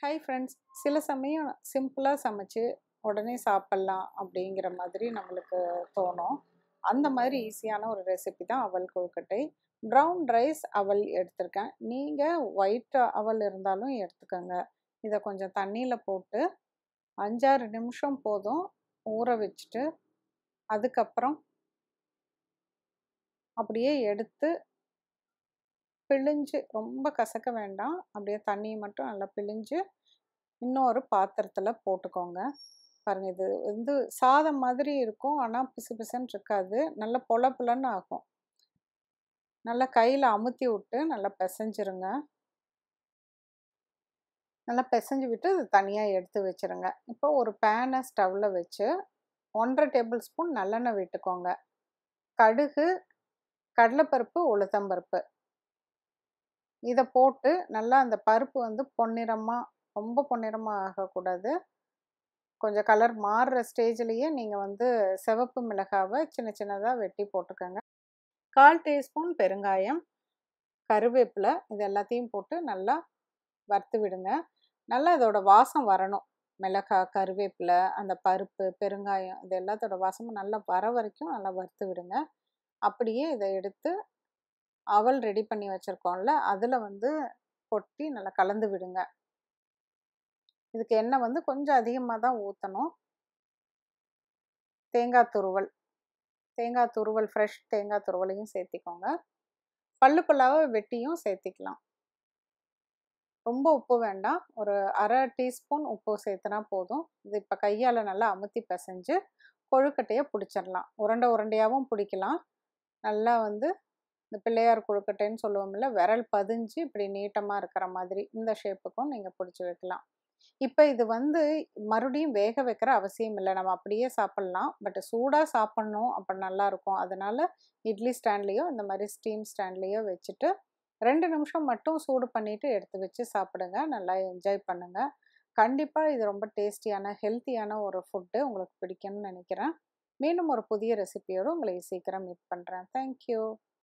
Hi friends, சில சமயம் சிம்பிளாக சமைச்சு உடனே சாப்பிட்லாம் அப்படிங்கிற மாதிரி நம்மளுக்கு தோணும். அந்த மாதிரி ஈஸியான ஒரு ரெசிபி தான் அவல் கொழுக்கட்டை. ப்ரௌன் ரைஸ் அவல் எடுத்திருக்கேன். நீங்கள் ஒயிட் அவல் இருந்தாலும் எடுத்துக்கோங்க. இதை கொஞ்சம் தண்ணியில் போட்டு 5-6 நிமிஷம் போதும் ஊற வச்சுட்டு, அதுக்கப்புறம் அப்படியே எடுத்து பிழிஞ்சு, ரொம்ப கசக்க வேண்டாம், அப்படியே தண்ணியை மட்டும் நல்லா பிழிஞ்சு இன்னொரு பாத்திரத்தில் போட்டுக்கோங்க. பாருங்கள், இது வந்து சாதம் மாதிரி இருக்கும், ஆனால் பிசு பிசுன்னு இருக்காது, நல்லா பொல பொலன்னு ஆகும். நல்லா கையில் அமுத்தி விட்டு நல்லா பிசைஞ்சிருங்க. நல்லா பிசைஞ்சு விட்டு இது தனியாக எடுத்து வச்சுருங்க. இப்போ ஒரு பேனை ஸ்டவ்வில் வச்சு 1.5 டேபிள் ஸ்பூன் நல்லெண்ணெய் விட்டுக்கோங்க. கடுகு, கடலைப்பருப்பு, உளுத்தம்பருப்பு இதை போட்டு நல்லா அந்த பருப்பு வந்து பொன்னிறமாக, ரொம்ப பொன்னிறமாக ஆகக்கூடாது, கொஞ்சம் கலர் மாறுற ஸ்டேஜ்லேயே நீங்கள் வந்து சிவப்பு மிளகாவை சின்ன சின்னதாக வெட்டி போட்டுக்கோங்க. 1/4 டீஸ்பூன் பெருங்காயம், கருவேப்பிலை, இது எல்லாத்தையும் போட்டு நல்லா வறுத்து விடுங்க. நல்லா இதோட வாசம் வரணும். மிளகாய், கருவேப்பிலை, அந்த பருப்பு, பெருங்காயம், இது எல்லாத்தோட வாசமும் நல்லா வர வரைக்கும் நல்லா வறுத்து விடுங்க. அப்படியே இதை எடுத்து அவல் ரெடி பண்ணி வச்சுருக்கோம்ல, அதில் வந்து கொட்டி நல்லா கலந்து விடுங்க. இதுக்கு எண்ணெய் வந்து கொஞ்சம் அதிகமாக தான் ஊற்றணும். தேங்காய் துருவல், ஃப்ரெஷ் தேங்காய் துருவலையும் சேர்த்திக்கோங்க. பல்லு பல்லாக வெட்டியும் சேர்த்திக்கலாம். ரொம்ப உப்பு வேண்டாம், ஒரு 1/2 டீஸ்பூன் உப்பு சேர்த்துனா போதும். இது இப்போ கையால் நல்லா அமுத்தி பிசைஞ்சு கொழுக்கட்டையை பிடிச்சிடலாம். உருண்டையாகவும் பிடிக்கலாம். நல்லா வந்து இந்த பிள்ளையார் கொழுக்கட்டைன்னு சொல்லுவோம்ல, விரல் பதிஞ்சு இப்படி நீட்டமாக இருக்கிற மாதிரி இந்த ஷேப்புக்கும் நீங்கள் பிடிச்சி வைக்கலாம். இப்போ இது வந்து மறுபடியும் வேக வைக்கிற அவசியம் இல்லை, நம்ம அப்படியே சாப்பிட்லாம். பட் சூடாக சாப்பிட்ணும், அப்போ நல்லாயிருக்கும். அதனால் இட்லி ஸ்டாண்ட்லேயோ இந்த மாதிரி ஸ்டீம் ஸ்டாண்ட்லேயோ வச்சுட்டு 2 நிமிஷம் மட்டும் சூடு பண்ணிவிட்டு எடுத்து வச்சு சாப்பிடுங்க. நல்லா என்ஜாய் பண்ணுங்கள். கண்டிப்பாக இது ரொம்ப டேஸ்டியான, ஹெல்த்தியான ஒரு ஃபுட்டு, உங்களுக்கு பிடிக்கும்னு நினைக்கிறேன். மீண்டும் ஒரு புதிய ரெசிபியோடு உங்களை சீக்கிரம் மீட் பண்ணுறேன். தேங்க்யூ.